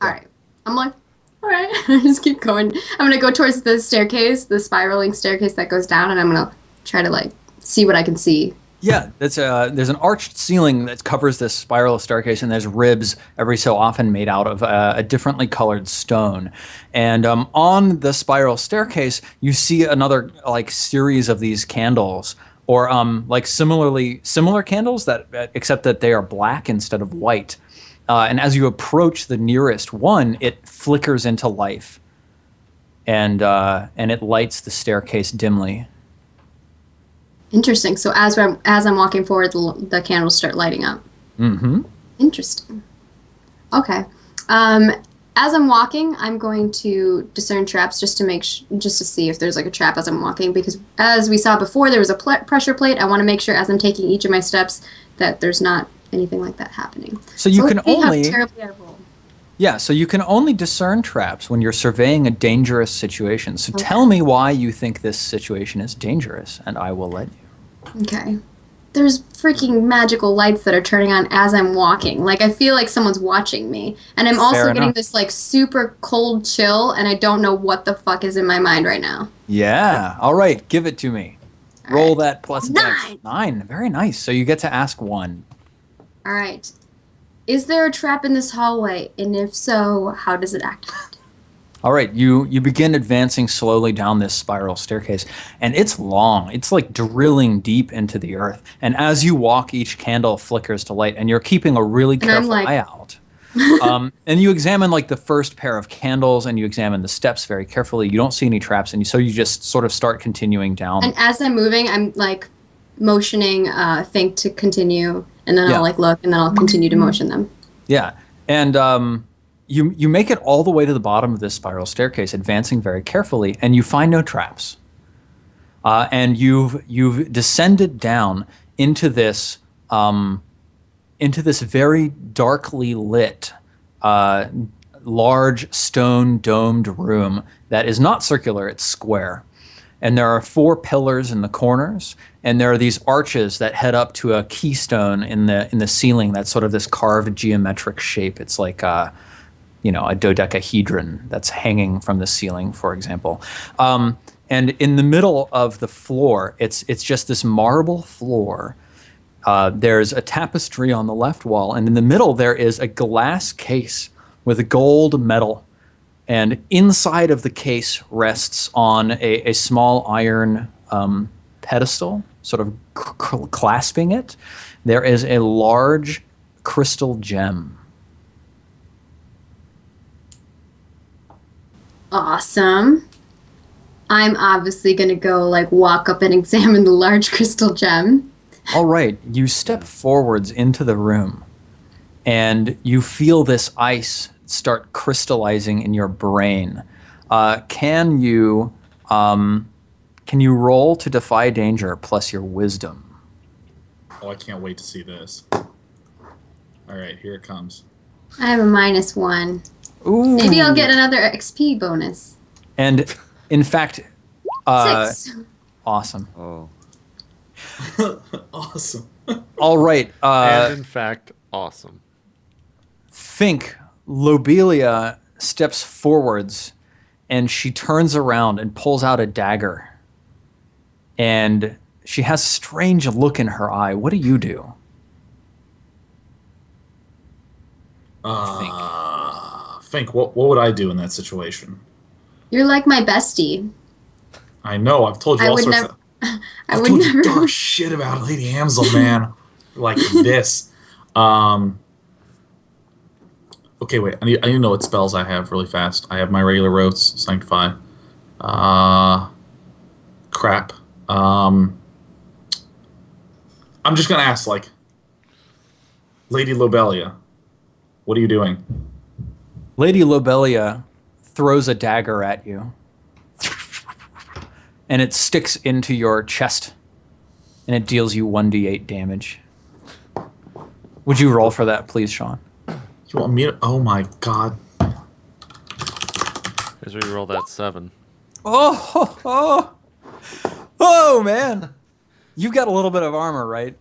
All right. I'm like, all right. Just keep going. I'm gonna go towards the staircase, the spiraling staircase that goes down, and I'm gonna try to like see what I can see. Yeah, there's an arched ceiling that covers this spiral staircase, and there's ribs every so often made out of a differently colored stone. And on the spiral staircase, you see another like series of these candles, or like similar candles that except that they are black instead of white. And as you approach the nearest one, it flickers into life, and it lights the staircase dimly. Interesting. So as I'm walking forward, the candles start lighting up. Mm-hmm. Interesting. Okay. As I'm walking, I'm going to discern traps just to just to see if there's like a trap as I'm walking, because as we saw before, there was a pressure plate. I want to make sure as I'm taking each of my steps that there's not anything like that happening. So you can only. How terribly I roll. Yeah, so you can only discern traps when you're surveying a dangerous situation. So tell me why you think this situation is dangerous, and I will let you. Okay. There's freaking magical lights that are turning on as I'm walking. Like, I feel like someone's watching me. And I'm also getting this, like, super cold chill, and I don't know what the fuck is in my mind right now. Yeah. All right, give it to me. Roll that plus 9. 9. Very nice. So you get to ask one. All right. Is there a trap in this hallway? And if so, how does it activate? All right, you begin advancing slowly down this spiral staircase, and it's long. It's like drilling deep into the earth. And as you walk, each candle flickers to light, and you're keeping a really careful eye out. And you examine like the first pair of candles, and you examine the steps very carefully. You don't see any traps, and so you just sort of start continuing down. And as I'm moving, I'm like motioning Think to continue, and then I'll like look, and then I'll continue to motion them. Yeah, and you make it all the way to the bottom of this spiral staircase, advancing very carefully, and you find no traps. And you've descended down into this very darkly lit, large stone domed room that is not circular; it's square. And there are 4 pillars in the corners, and there are these arches that head up to a keystone in the ceiling. That's sort of this carved geometric shape. It's like a dodecahedron that's hanging from the ceiling, for example. And in the middle of the floor, it's just this marble floor. There's a tapestry on the left wall, and in the middle there is a glass case with gold metal. And inside of the case rests on a small iron pedestal, sort of clasping it. There is a large crystal gem. Awesome. I'm obviously going to go like walk up and examine the large crystal gem. All right. You step forwards into the room, and you feel this ice start crystallizing in your brain. Can you roll to defy danger plus your wisdom? Oh, I can't wait to see this. All right, here it comes. I have a -1. Ooh. Maybe I'll get another XP bonus. And in fact, 6. Awesome. Oh. Awesome. All right. And in fact, awesome. Think Lobelia steps forwards, and she turns around and pulls out a dagger. And she has a strange look in her eye. What do you do? Think, what would I do in that situation? You're like my bestie. I know. I've told you all sorts of... I've told you dark shit about Lady Amsel, man. Like this. Okay, wait. I need to know what spells I have really fast. I have my regular rotes, Sanctify. Crap. I'm just gonna ask, like, Lady Lobelia, what are you doing? Lady Lobelia throws a dagger at you, and it sticks into your chest, and it deals you 1d8 damage. Would you roll for that, please, Sean? You want me to? Oh my god. Here's where you roll that 7. Oh, man. You've got a little bit of armor, right?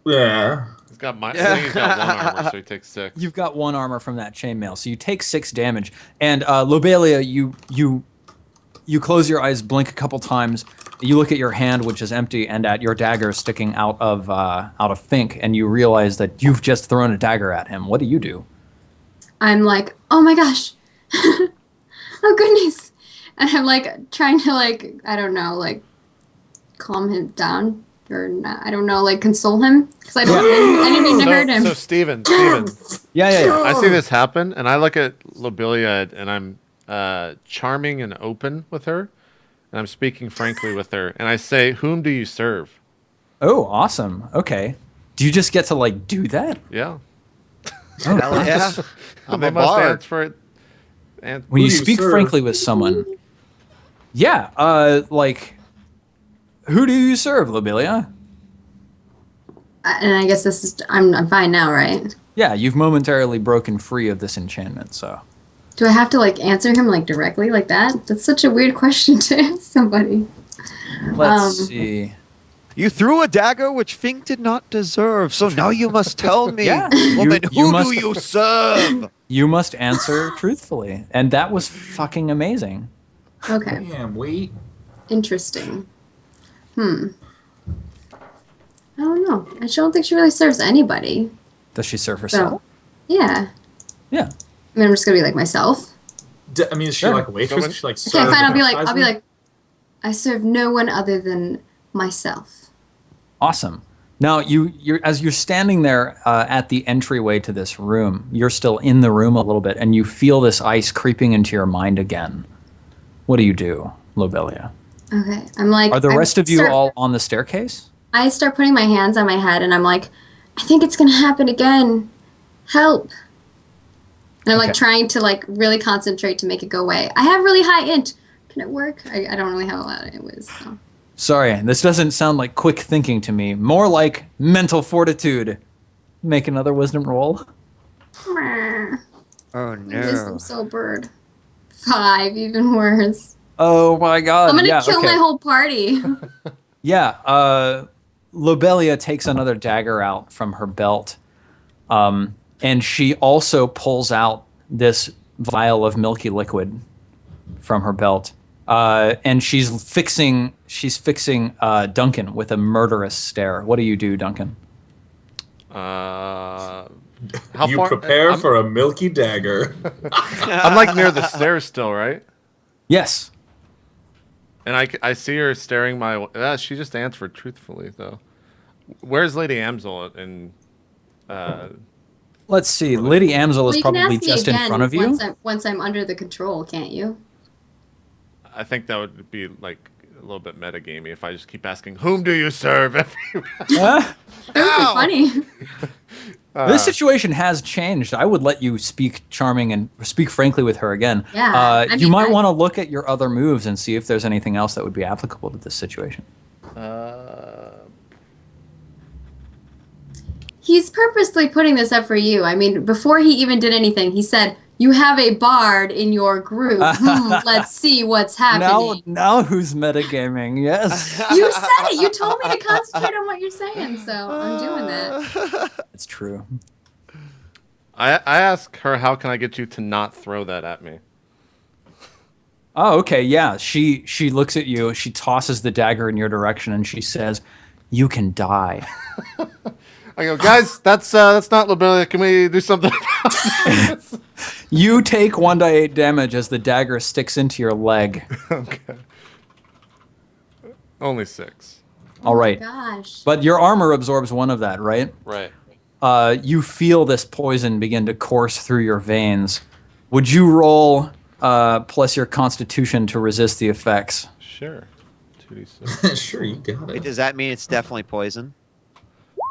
Yeah. He's got I think he's got 1 armor, so he takes 6. You've got 1 armor from that chainmail, so you take 6 damage. And Lobelia, you close your eyes, blink a couple times. You look at your hand, which is empty, and at your dagger sticking out of Fink, and you realize that you've just thrown a dagger at him. What do you do? I'm like, oh my gosh, oh goodness, and I'm like trying to I don't know, calm him down or not. I don't know, console him because I didn't mean to hurt him. So Steven. Yeah. I see this happen, and I look at Lobelia, and I'm charming and open with her, and I'm speaking frankly with her, and I say, "Whom do you serve?" Oh, awesome. Okay. Do you just get to do that? Yeah. Hell yeah. I'm They a must bard. answer it. And When you do you speak serve? frankly with someone, yeah, who do you serve, Lobelia? And I guess I'm fine now, right? Yeah, you've momentarily broken free of this enchantment, so. Do I have to answer him directly like that? That's such a weird question to ask somebody. Let's see. You threw a dagger which Fink did not deserve, so now you must tell me. Yeah. Woman, You who must- do you serve? You must answer truthfully, and that was fucking amazing. Okay, Damn, wait. interesting. I don't know. I don't think she really serves anybody. Does she serve herself? So, yeah. Yeah. I mean, I'm just gonna be myself. I mean, is she Sure. like a waitress? Is she Okay, serve fine. I'll be advertisement? like, I serve no one other than myself. Awesome. Now, as you're standing there at the entryway to this room, you're still in the room a little bit, and you feel this ice creeping into your mind again. What do you do, Lobelia? Okay, I'm like. Are the I rest of you start- all on the staircase? I start putting my hands on my head, and I'm like, I think it's gonna happen again. Help! And I'm Okay. trying to really concentrate to make it go away. I have really high int. Can it work? I don't really have a lot. It was. So. Sorry, this doesn't sound like quick thinking to me. More like mental fortitude. Make another wisdom roll. Meh. Oh Wisdom no. soul bird. 5, even worse. Oh my god. I'm gonna yeah, kill okay. my whole party. Yeah, Lobelia takes another dagger out from her belt, and she also pulls out this vial of milky liquid from her belt, and she's fixing Duncan with a murderous stare. What do you do, Duncan? how You far? prepare for a milky dagger. I'm near the stairs still, right? Yes. And I see her staring my way. She just answered truthfully, though. Where's Lady Amsel? And Let's see. Lady Amsel Well, is you can probably ask me just in again front of you. once I'm under the control, can't you? I think that would be a little bit metagamey if I just keep asking, "Whom do you serve?" every Ah, That would be funny. this situation has changed. I would let you speak charming and speak frankly with her again. Yeah, I you mean, might want to look at your other moves and see if there's anything else that would be applicable to this situation. He's purposely putting this up for you. I mean, before he even did anything, he said, "You have a bard in your group. Let's see what's happening." Now who's metagaming? Yes. You said it. You told me to concentrate on what you're saying, so I'm doing that. It's true. I ask her, "How can I get you to not throw that at me?" Oh, okay. Yeah. She looks at you. She tosses the dagger in your direction, and she says, "You can die." I go, "Guys, that's not Lobelia. Can we do something?" You take 1d8 damage as the dagger sticks into your leg. Okay. Only 6. All right. Gosh. But your armor absorbs 1 of that, right? Right. You feel this poison begin to course through your veins. Would you roll plus your constitution to resist the effects? Sure. 2d6. Sure, you got Wait, it. does that mean it's definitely poison?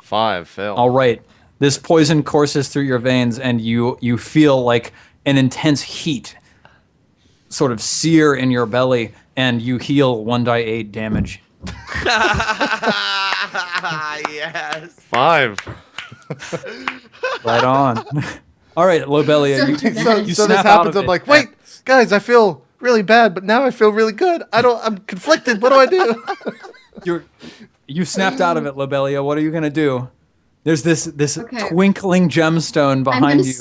5 fail. All right. This poison courses through your veins, and you feel like an intense heat sort of sear in your belly, and you heal 1d8 damage. Yes. 5. Right on. All right, Lobelia, So you dramatic. So snap this out happens. of I'm it. like, "Wait, guys, I feel really bad, but now I feel really good. I'm conflicted. What do I do?" You snapped out of it, Lobelia. What are you gonna do? There's this Okay. twinkling gemstone behind you.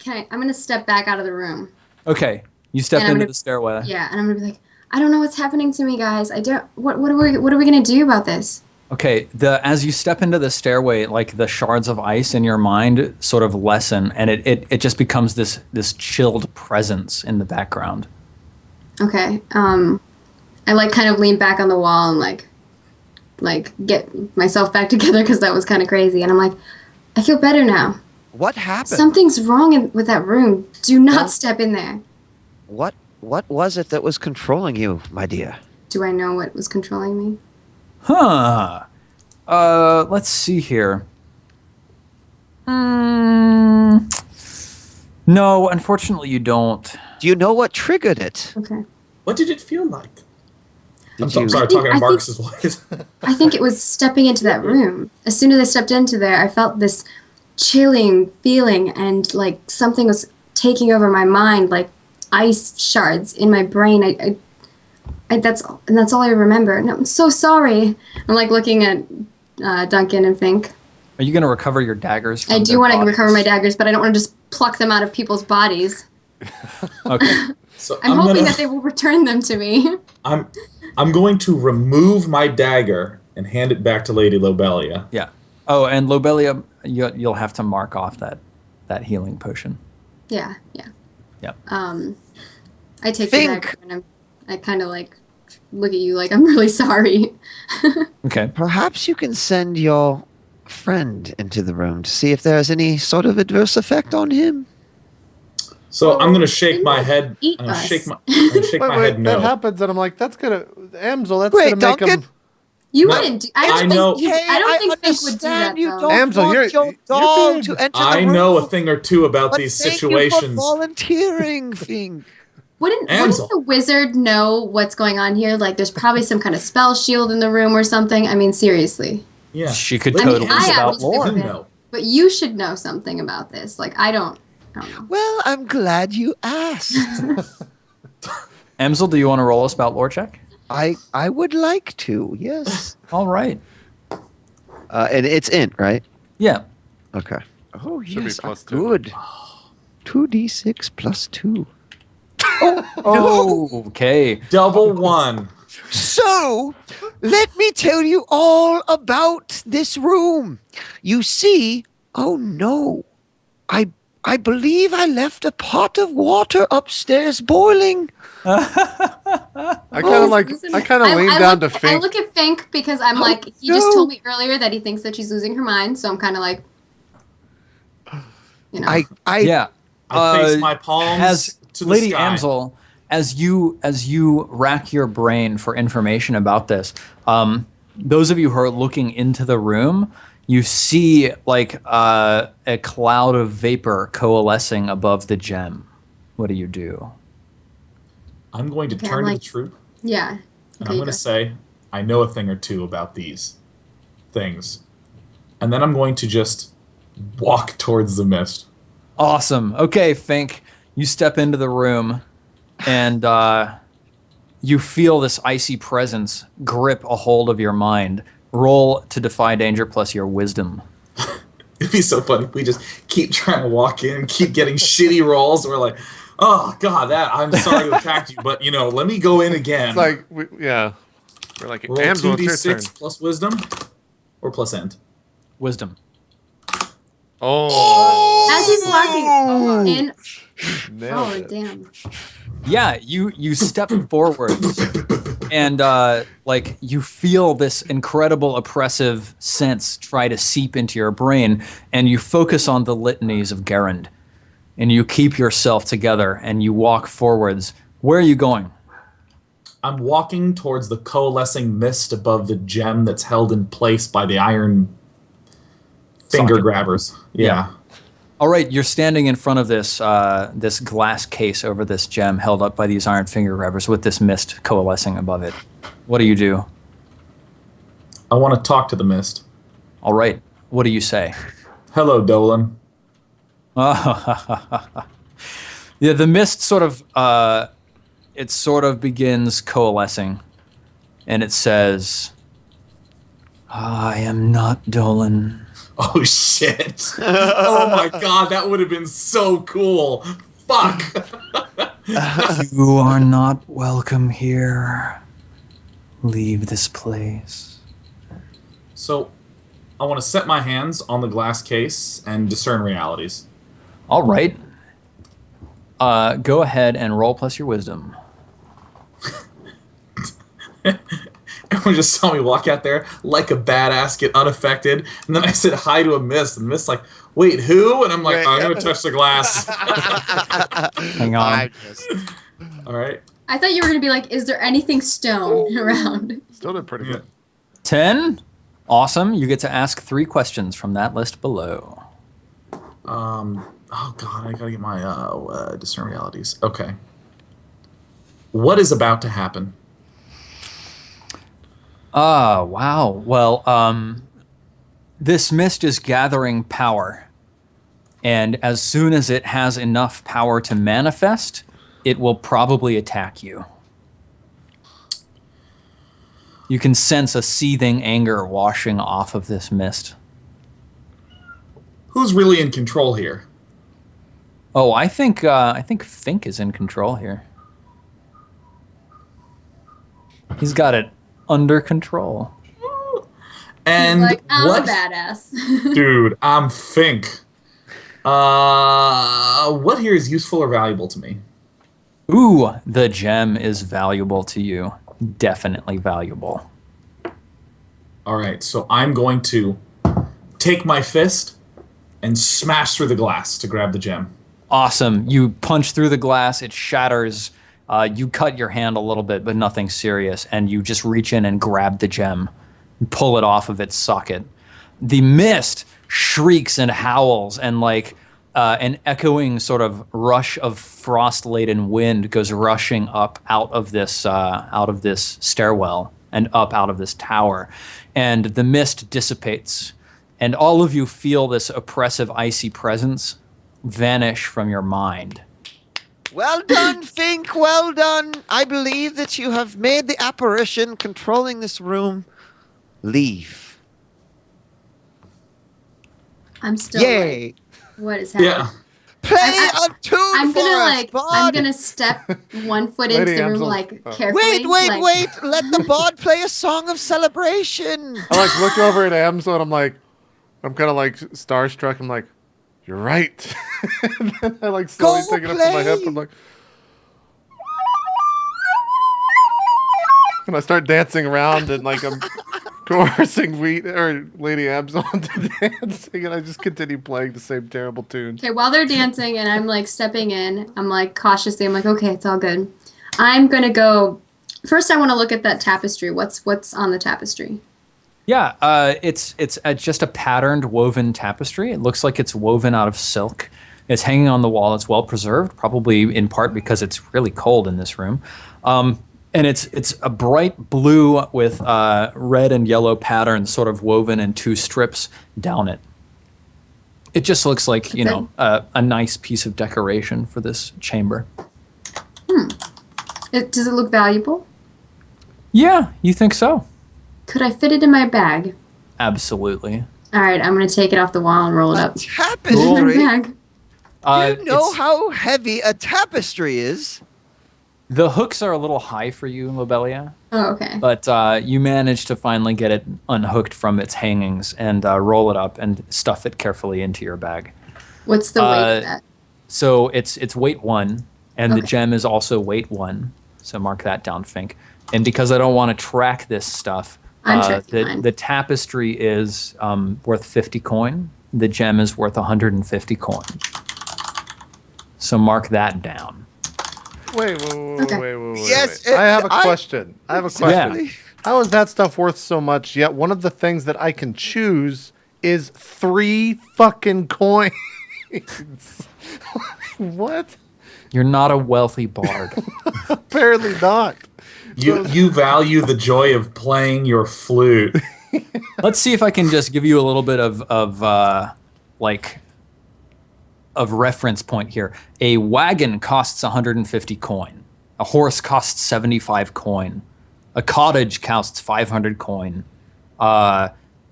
I'm gonna step back out of the room. Okay, you step And I'm into gonna- the stairway. Yeah, and I'm gonna be like, I don't know what's happening to me, guys. I don't. What are we gonna do about this? Okay, as you step into the stairway, like the shards of ice in your mind sort of lessen, and it just becomes this chilled presence in the background. Okay. I like kind of lean back on the wall and like get myself back together because that was kind of crazy. And I'm like, I feel better now. What happened? Something's wrong with that room. Do not step in there. What was it that was controlling you, my dear? Do I know what was controlling me? Huh. Let's see here. No, unfortunately you don't. Do you know what triggered it? Okay. What did it feel like? I'm you- sorry, talking to Marcus's voice. I think it was stepping into that room. As soon as I stepped into there, I felt this chilling feeling and like something was taking over my mind, like ice shards in my brain. That's all I remember. No, I'm so sorry. I'm like looking at Duncan and Fink. Are you going to recover your daggers? I do want to recover my daggers, but I don't want to just pluck them out of people's bodies. Okay. So I'm hoping that they will return them to me. I'm going to remove my dagger and hand it back to Lady Lobelia. Yeah. Oh, and Lobelia, you'll have to mark off that healing potion. Yeah. Yep. I take Fink. the dagger and I kind of like look at you like I'm really sorry. Okay. Perhaps you can send your friend into the room to see if there is any sort of adverse effect on him. So I'm going to shake my head. eat I'm going to us. shake my head no. That happens, and I'm like, that's gonna, Amsel, that's Wait, gonna make Duncan? him. You No, wouldn't. I know. I don't think Fink would do that understand you though. don't Amsel, want you're your dog big. to enter the I room. know a thing or two about But these thank situations. you for volunteering, Fink. Wouldn't Amsel. the wizard know what's going on here? Like, there's probably some kind of spell shield in the room or something. I mean, seriously. Yeah. She could Lady totally Amsel, I about obviously lore. would. know. But you should know something about this. Like, I don't know. Well, I'm glad you asked. Amsel, do you want to roll a spout lore check? I would like to, yes. All right. And it's int, right? Yeah. Okay. Oh, Should be yes, plus 2. good. 2d6 plus 2. Oh, okay. Double one. So, let me tell you all about this room. You see, oh no, I believe I left a pot of water upstairs boiling. I kind of lean down to I Fink. look at Fink because I'm like, he just told me earlier that he thinks that she's losing her mind. So I'm kind of like, you know. Yeah. I face my palms As to the Lady sky. Amsel, as you rack your brain for information about this, those of you who are looking into the room, you see like a cloud of vapor coalescing above the gem. What do? I'm going to Okay, turn I'm to like- the troop, Yeah. and Okay, I'm you going to go. say, I know a thing or two about these things. And then I'm going to just walk towards the mist. Awesome. Okay, Fink, you step into the room, and you feel this icy presence grip a hold of your mind. Roll to defy danger plus your wisdom. It'd be so funny if we just keep trying to walk in, keep getting shitty rolls. We're like, oh, God, I'm sorry to attack you, but, let me go in again. It's like, we're like, Roll Amsel, it's your turn. 2d6 plus wisdom or plus int. Wisdom. Oh, As he's walking in. nailed Oh, it. damn. Yeah, you step forward, and like you feel this incredible oppressive sense try to seep into your brain, and you focus on the litanies of Garand, and you keep yourself together, and you walk forwards. Where are you going? I'm walking towards the coalescing mist above the gem that's held in place by the iron finger Socket. grabbers. Yeah. All right, you're standing in front of this this glass case over this gem held up by these iron finger grabbers with this mist coalescing above it. What do? I want to talk to the mist. All right, what do you say? Hello, Dolan. Yeah, the mist sort of begins coalescing, and it says, I am not Dolan. Oh shit! Oh my god, that would have been so cool. Fuck. You are not welcome here. Leave this place. So, I want to set my hands on the glass case and discern realities. All right. Go ahead and roll plus your wisdom. Everyone just saw me walk out there like a badass, get unaffected, and then I said hi to a mist, and the mist's like, "Wait, who?" And I'm like, "I'm gonna touch the glass." Hang on. All right. I thought you were gonna be like, "Is there anything stone around?" Still did pretty good. 10. Awesome. You get to ask 3 questions from that list below. Oh god, I gotta get my discern realities. Okay. What is about to happen? Wow. Well, this mist is gathering power. And as soon as it has enough power to manifest, it will probably attack you. You can sense a seething anger washing off of this mist. Who's really in control here? Oh, I think Fink is in control here. He's got it under control. And He's like, I'm what? a badass. Dude, I'm Fink. What here is useful or valuable to me? Ooh, the gem is valuable to you. Definitely valuable. All right, so I'm going to take my fist and smash through the glass to grab the gem. Awesome. You punch through the glass, it shatters. You cut your hand a little bit, but nothing serious, and you just reach in and grab the gem, and pull it off of its socket. The mist shrieks and howls, and like an echoing sort of rush of frost-laden wind goes rushing up out of this stairwell and up out of this tower, and the mist dissipates, and all of you feel this oppressive, icy presence vanish from your mind. Well done, Fink. Well done. I believe that you have made the apparition controlling this room leave. I'm still Yay. like, what is happening? Yeah. Play I- a tune I'm for gonna us, like, Bod. I'm gonna step one foot into Lady the room Amsel. like Oh. carefully. Wait. like, Let the bod play a song of celebration. I like look over at Amsel and I'm kind of like starstruck. I'm like, you're right. And then I like slowly Go take it up to my hip. play. I'm like, and I start dancing around and like I'm coercing Wheat or Lady Amsel into dancing, and I just continue playing the same terrible tune. okay, while they're dancing and I'm like stepping in, I'm like cautiously, I'm like, okay, it's all good. I'm gonna go. First, I want to look at that tapestry. What's on the tapestry? Yeah, it's just a patterned woven tapestry. It looks like it's woven out of silk. It's hanging on the wall. It's well preserved, probably in part because it's really cold in this room. And it's a bright blue with red and yellow patterns sort of woven in 2 strips down it. It just looks like, a nice piece of decoration for this chamber. Does it look valuable? Yeah, you think so? Could I fit it in my bag? Absolutely. All right, I'm gonna take it off the wall and roll it up. Tapestry. In my bag. You know it's- how heavy a tapestry is. The hooks are a little high for you, Lobelia, Oh, okay. but you manage to finally get it unhooked from its hangings and roll it up and stuff it carefully into your bag. What's the weight of that? So it's weight 1, and the Okay. gem is also weight 1. So mark that down, Fink. And because I don't want to track this stuff, I'm tracking mine. the tapestry is worth 50 coin. The gem is worth 150 coin. So mark that down. Wait. Okay. Yes, I have a I- question. I have a question. Yeah. How is that stuff worth so much? Yet one of the things that I can choose is 3 fucking coins. What? You're not a wealthy bard. Apparently not. You value the joy of playing your flute. Let's see if I can just give you a little bit of reference point here. A wagon costs 150 coin. A horse costs 75 coin. A cottage costs 500 coin.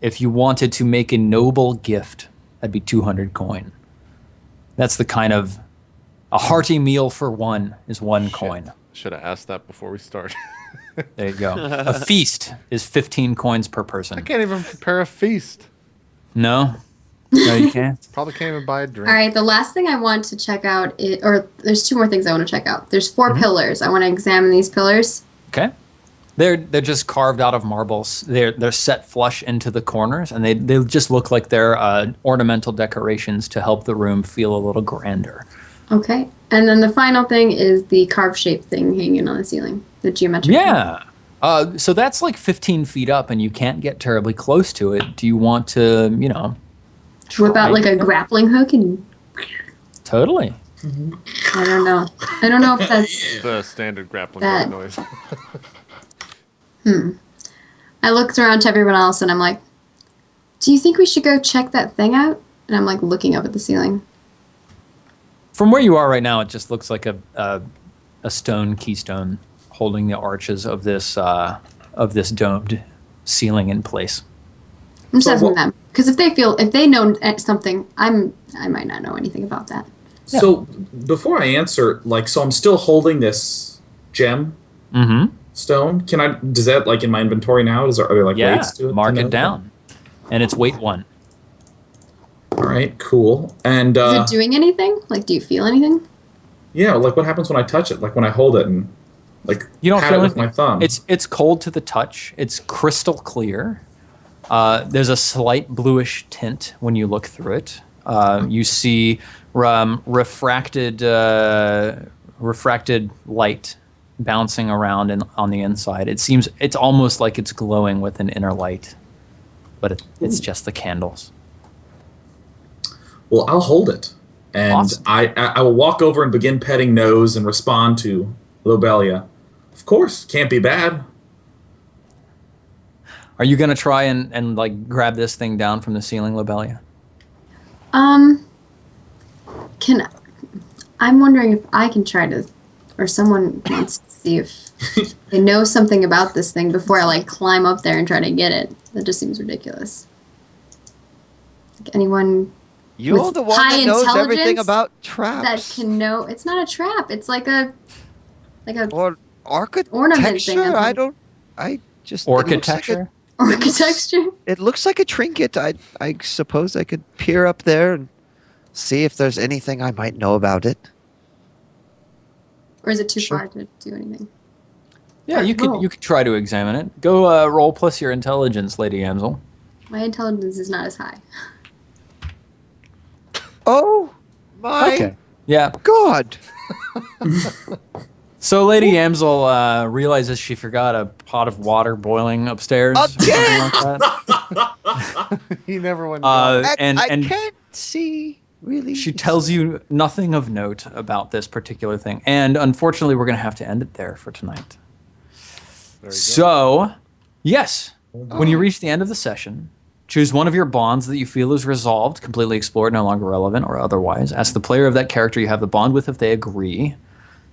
if you wanted to make a noble gift, that'd be 200 coin. That's the kind of a hearty meal for one is 1 coin. Should have asked that before we started. There you go. A feast is 15 coins per person. I can't even prepare a feast. No? No, you can't? Probably can't even buy a drink. All right, the last thing I want to check out or there's 2 more things I want to check out. There's 4 pillars. I want to examine these pillars. Okay. They're just carved out of marbles. They're set flush into the corners, and they just look like they're ornamental decorations to help the room feel a little grander. Okay. And then the final thing is the carved shape thing hanging on the ceiling, the geometric. Yeah. So that's like 15 feet up, and you can't get terribly close to it. Do you want to, Whip out like a grappling hook and... Totally. I don't know. I don't know if that's... The standard grappling That- noise. I looked around to everyone else and I'm like, do you think we should go check that thing out? And I'm like looking up at the ceiling. From where you are right now, it just looks like a stone keystone holding the arches of this domed ceiling in place. I'm just So asking what- them. Because if they know something, I might not know anything about that. So before I answer, so I'm still holding this gem Mm-hmm. stone. Does that in my inventory now? Are there Yeah. weights to it? Mark to it know? down, and it's weight 1. All right, cool. And Is it doing anything? Do you feel anything? yeah, what happens when I touch it? When I hold it and You don't pat feel it with anything. my thumb. It's cold to the touch. It's crystal clear. There's a slight bluish tint when you look through it. You see refracted light bouncing around on the inside. It's almost like it's glowing with an inner light, but it's just the candles. Well, I'll hold it, and Awesome. I will walk over and begin petting nose and respond to Lobelia. Of course, can't be bad. Are you gonna try and grab this thing down from the ceiling, Lobelia? I'm wondering if I can try to, or someone wants to see if they know something about this thing before I climb up there and try to get it. That just seems ridiculous. You're With the one high that knows everything intelligence about that traps. can know it's not a trap. It's like a Or ornament thing. architecture. Architecture? Architecture. It looks like a trinket. I suppose I could peer up there and see if there's anything I might know about it. Or is it too Sure. far to do anything? Yeah, Alright, you roll. could try to examine it. Go roll plus your intelligence, Lady Amsel. My intelligence is not as high. Oh my Yeah. god! So Lady Amsel realizes she forgot a pot of water boiling upstairs. or something Again? like that. He never went. I And can't see really. she tells you nothing of note about this particular thing. And unfortunately, we're going to have to end it there for tonight. There you go. So, yes, when you reach the end of the session, choose one of your bonds that you feel is resolved, completely explored, no longer relevant, or otherwise. Ask the player of that character you have the bond with if they agree.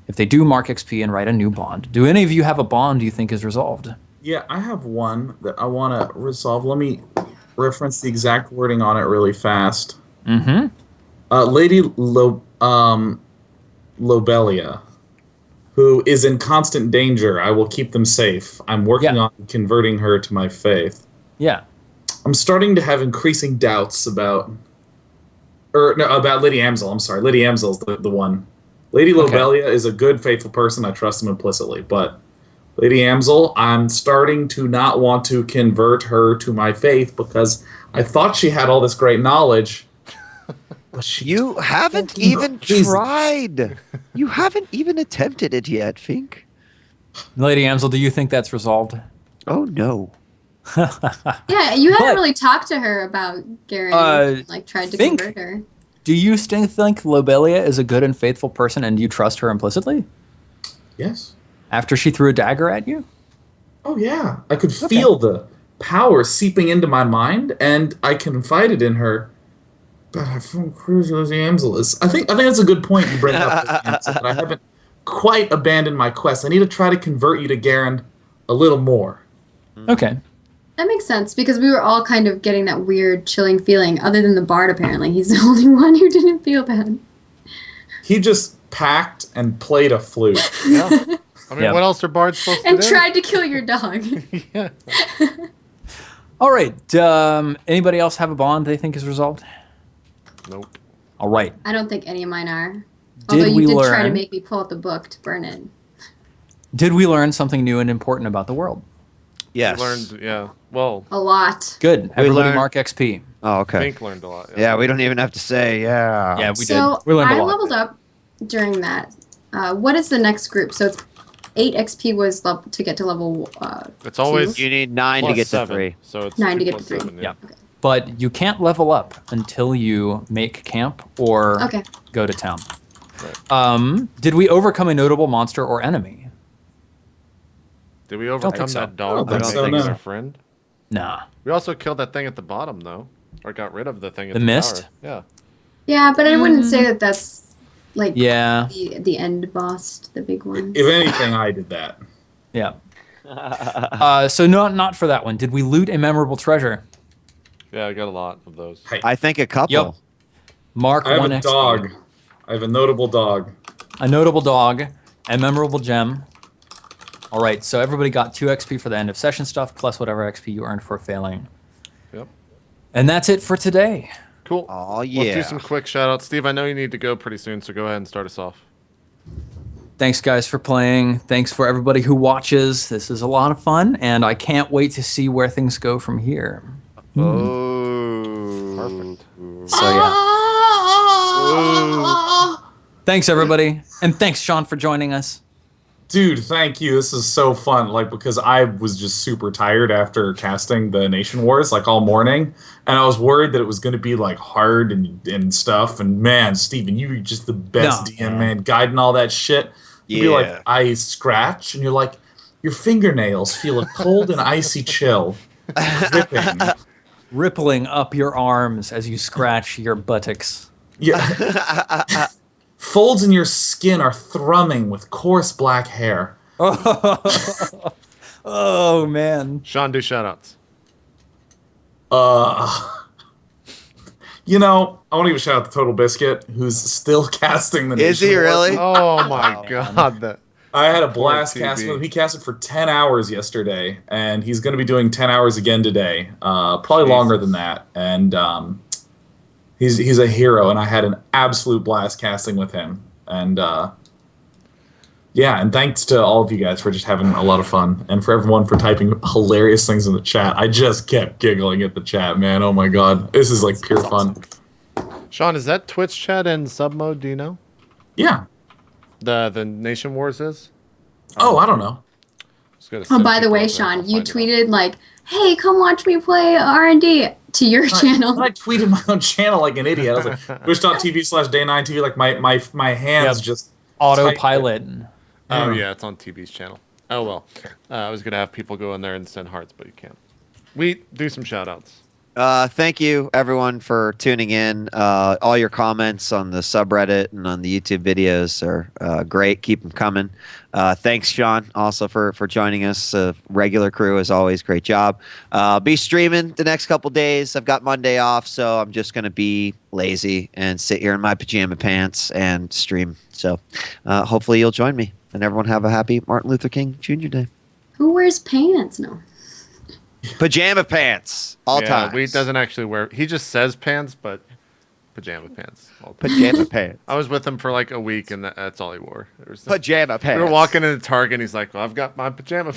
If they do, mark XP and write a new bond. Do any of you have a bond you think is resolved? Yeah, I have one that I want to resolve. Let me reference the exact wording on it really fast. Mm-hmm. Lady Lobelia, who is in constant danger. I will keep them safe. I'm working on converting her to my faith. Yeah. I'm starting to have increasing doubts about Lady Amsel. I'm sorry. Lady Amsel's the one. Lady Lobelia is a good, faithful person. I trust him implicitly. But Lady Amsel, I'm starting to not want to convert her to my faith because I thought she had all this great knowledge. But You haven't even tried. You haven't even attempted it yet, Fink. Lady Amsel, do you think that's resolved? Oh no. Yeah, you haven't really talked to her about Garen. Tried to think- convert her. Do you still think Lobelia is a good and faithful person, and do you trust her implicitly? Yes. After she threw a dagger at you? Oh, yeah. I could feel the power seeping into my mind, and I confided in her. But I feel crazy as Lady Amsel is. I think that's a good point you bring up, Lady Amsel, that I haven't quite abandoned my quest. I need to try to convert you to Garen a little more. Okay. That makes sense because we were all kind of getting that weird, chilling feeling. Other than the bard, apparently, he's the only one who didn't feel that. He just packed and played a flute. Yeah. I mean, what else are bards supposed to And do? tried to kill your dog. Yeah. All right. Anybody else have a bond they think is resolved? Nope. All right. I don't think any of mine are. Did Although you we did try to learn- make me pull out the book to burn it. Did we learn something new and important about the world? Yes. Learned, yeah. Well, A lot. Good. Everybody learned- mark XP. Oh, okay. Fink learned a lot. Yeah, we don't even have to say, yeah. Yeah, we So did. We learned a I lot. leveled up during that. What is the next group? So it's 8 XP was to get to level. It's always You need 9 to plus get to 7, 3. So it's 9 to 2 get plus to 3. 7, Yeah. But you can't level up until you make camp or Okay. go to town. Right. Did we overcome a notable monster or enemy? Did we overcome think so. that I dog don't by think so, making us no. our friend? Nah. We also killed that thing at the bottom, though. Or got rid of the thing at The the mist? tower. Yeah, but I wouldn't say that that's like Yeah. the end boss, the big one. If anything, I did that. Yeah. So not for that one. Did we loot a memorable treasure? Yeah, I got a lot of those. Hey, I think a couple. Yep. Mark I have 1 a XP. dog. I have a notable dog. A notable dog, a memorable gem. All right, so everybody got 2 XP for the end of session stuff, plus whatever XP you earned for failing. Yep. And that's it for today. Cool. Oh, Let's yeah. do some quick shout outs. Steve, I know you need to go pretty soon, so go ahead and start us off. Thanks, guys, for playing. Thanks for everybody who watches. This is a lot of fun, and I can't wait to see where things go from here. Oh. Perfect. So, yeah. Thanks, everybody. And thanks, Sean, for joining us. Dude, thank you. This is so fun. Like, because I was just super tired after casting the Nation Wars, like, all morning. And I was worried that it was going to be, like, hard and stuff. And, man, Steven, you were just the best No. DM, man. Guiding all that shit. You'd be Yeah. like, I scratch, and you're like, your fingernails feel a cold and icy chill. Dripping. Rippling up your arms as you scratch your buttocks. Yeah. Folds in your skin are thrumming with coarse black hair. Oh, man. Sean, do shout outs. You know, I want to give a shout out to Total Biscuit, who's still casting the Is Nation he Wars. really? Oh, my God. That. I had a blast Poor casting TB. with him. He casted for 10 hours yesterday, and he's going to be doing 10 hours again today. Probably longer than that. And he's a hero, and I had an absolute blast casting with him. And yeah, and thanks to all of you guys for just having a lot of fun, and for everyone for typing hilarious things in the chat. I just kept giggling at the chat, man. Oh my god, this is like pure fun. Sean, is that Twitch chat in sub mode? Do you know? Yeah. The Nation Wars is? Oh, I don't know. Just gotta Oh, send by the people way, out there Sean, to you find it out. tweeted like, "Hey, come watch me play R&D" to your channel. I tweeted my own channel like an idiot. I was like, twitch.tv/day9tv. Like my hands Yep. just Autopilot. Oh, yeah, it's on TV's channel. Oh, well. I was going to have people go in there and send hearts, but you can't. We do some shout outs. Thank you, everyone, for tuning in. All your comments on the subreddit and on the YouTube videos are great. Keep them coming. Thanks, Sean, also for joining us. Regular crew, as always, great job. Be streaming the next couple days. I've got Monday off, so I'm just going to be lazy and sit here in my pajama pants and stream. So hopefully you'll join me. And everyone have a happy Martin Luther King Jr. Day. Who wears pants? No. Pajama pants, all times. He doesn't actually wear. He just says pants, but pajama pants. All the time. Pajama pants. I was with him for like a week, and that's all he wore. Pajama We pants. were walking into Target, and he's like, "Well, I've got my pajama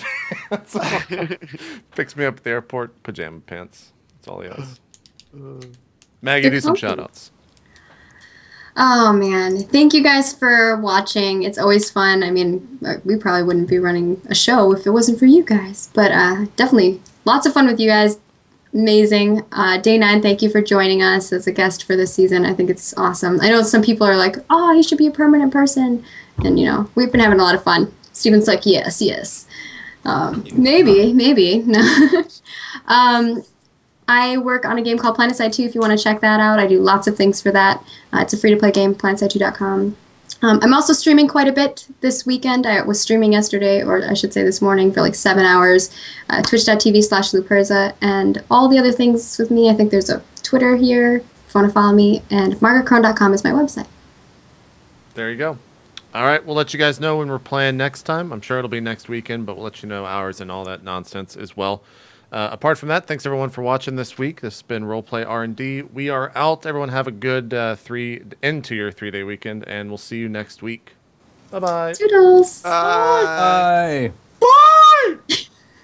pants." Picks me up at the airport, pajama pants. That's all he has. Maggie, do some shout outs. Oh man, thank you guys for watching. It's always fun. I mean, we probably wouldn't be running a show if it wasn't for you guys. But definitely lots of fun with you guys. Amazing. Day 9, thank you for joining us as a guest for this season. I think it's awesome. I know some people are like, "Oh, he should be a permanent person," and you know, we've been having a lot of fun. Steven's like, "Yes. Maybe." No. I work on a game called PlanetSide 2 if you want to check that out. I do lots of things for that. It's a free-to-play game, planetside2.com. I'm also streaming quite a bit this weekend. I was streaming yesterday, or I should say this morning, for like 7 hours. Twitch.tv/Luperza, and all the other things with me. I think there's a Twitter here if you want to follow me, and margaretcrone.com is my website. There you go. All right, we'll let you guys know when we're playing next time. I'm sure it'll be next weekend, but we'll let you know hours and all that nonsense as well. Apart from that, thanks everyone for watching this week. This has been RollPlay R&D. We are out. Everyone have a good end to your 3-day weekend, and we'll see you next week. Bye-bye. Toodles. Bye. Bye!